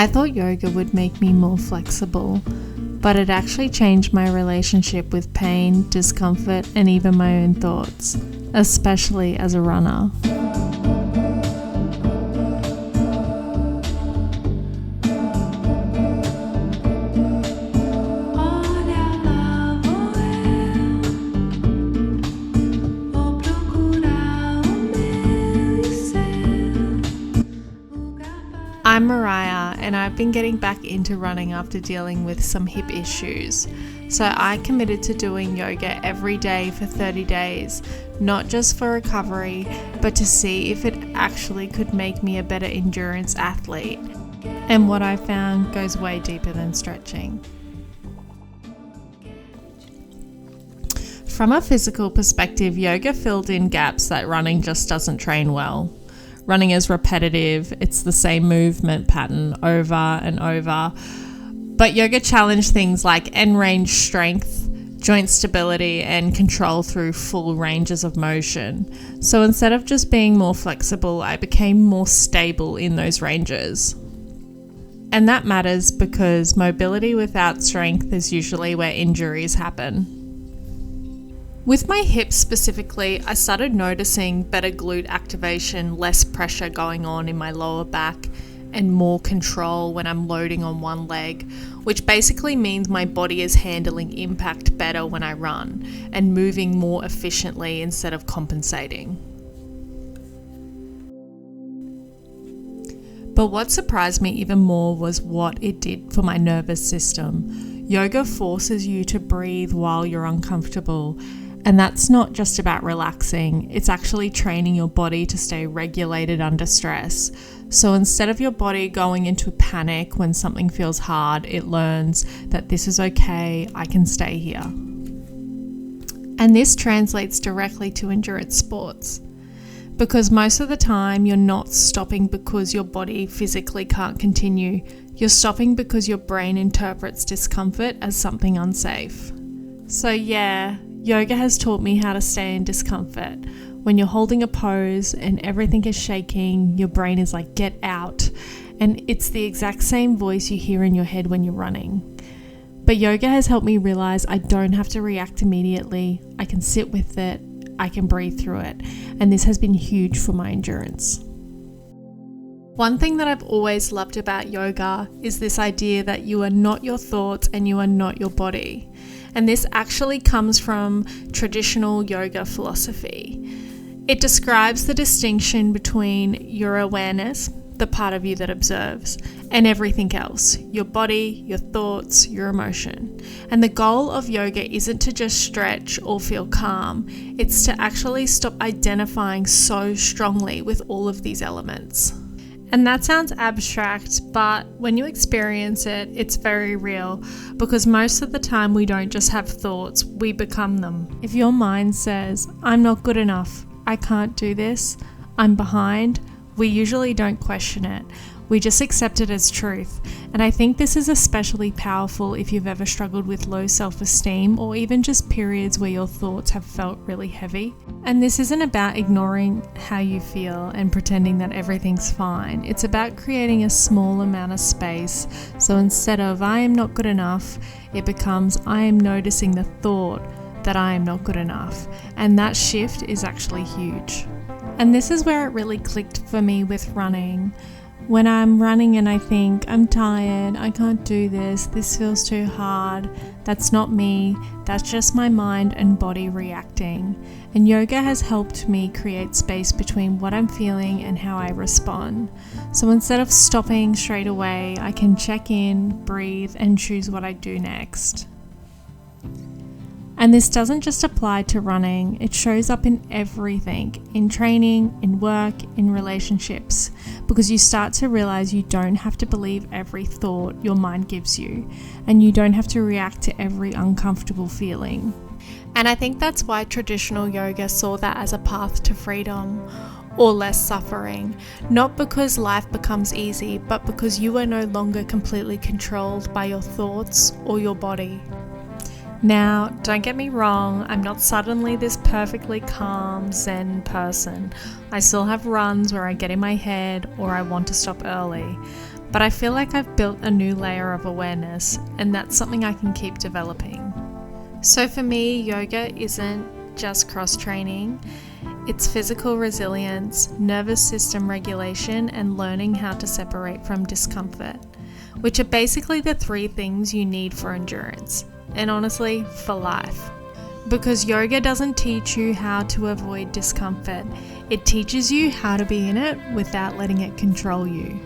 I thought yoga would make me more flexible, but it actually changed my relationship with pain, discomfort, and even my own thoughts, especially as a runner. I'm Mariah, and I've been getting back into running after dealing with some hip issues. So I committed to doing yoga every day for 30 days, not just for recovery, but to see if it actually could make me a better endurance athlete. And what I found goes way deeper than stretching. From a physical perspective, yoga filled in gaps that running just doesn't train well. Running is repetitive, it's the same movement pattern over and over. But yoga challenged things like end range strength, joint stability, and control through full ranges of motion. So instead of just being more flexible, I became more stable in those ranges. And that matters because mobility without strength is usually where injuries happen. With my hips specifically, I started noticing better glute activation, less pressure going on in my lower back, and more control when I'm loading on one leg, which basically means my body is handling impact better when I run and moving more efficiently instead of compensating. But what surprised me even more was what it did for my nervous system. Yoga forces you to breathe while you're uncomfortable. And that's not just about relaxing, it's actually training your body to stay regulated under stress. So instead of your body going into panic when something feels hard, it learns that this is okay, I can stay here. And this translates directly to endurance sports. Because most of the time you're not stopping because your body physically can't continue, you're stopping because your brain interprets discomfort as something unsafe. So yeah, yoga has taught me how to stay in discomfort. When you're holding a pose and everything is shaking, your brain is like, get out. And it's the exact same voice you hear in your head when you're running. But yoga has helped me realize I don't have to react immediately. I can sit with it. I can breathe through it. And this has been huge for my endurance. One thing that I've always loved about yoga is this idea that you are not your thoughts and you are not your body. And this actually comes from traditional yoga philosophy. It describes the distinction between your awareness, the part of you that observes, and everything else, your body, your thoughts, your emotion. And the goal of yoga isn't to just stretch or feel calm, it's to actually stop identifying so strongly with all of these elements. And that sounds abstract, but when you experience it, it's very real because most of the time we don't just have thoughts, we become them. If your mind says, I'm not good enough, I can't do this, I'm behind, we usually don't question it. We just accept it as truth. And I think this is especially powerful if you've ever struggled with low self-esteem or even just periods where your thoughts have felt really heavy. And this isn't about ignoring how you feel and pretending that everything's fine. It's about creating a small amount of space. So instead of I am not good enough, it becomes I am noticing the thought that I am not good enough. And that shift is actually huge. And this is where it really clicked for me with running. When I'm running and I think, I'm tired, I can't do this feels too hard, that's not me, that's just my mind and body reacting. And yoga has helped me create space between what I'm feeling and how I respond. So instead of stopping straight away, I can check in, breathe, and choose what I do next. And this doesn't just apply to running, it shows up in everything, in training, in work, in relationships, because you start to realize you don't have to believe every thought your mind gives you, and you don't have to react to every uncomfortable feeling. And I think that's why traditional yoga saw that as a path to freedom or less suffering, not because life becomes easy, but because you are no longer completely controlled by your thoughts or your body. Now, don't get me wrong, I'm not suddenly this perfectly calm, zen person. I still have runs where I get in my head or I want to stop early. but I feel like I've built a new layer of awareness, and that's something I can keep developing. So for me, yoga isn't just cross-training. It's physical resilience, nervous system regulation, and learning how to separate from discomfort, which are basically the 3 things you need for endurance, and honestly, for life. Because yoga doesn't teach you how to avoid discomfort, it teaches you how to be in it without letting it control you.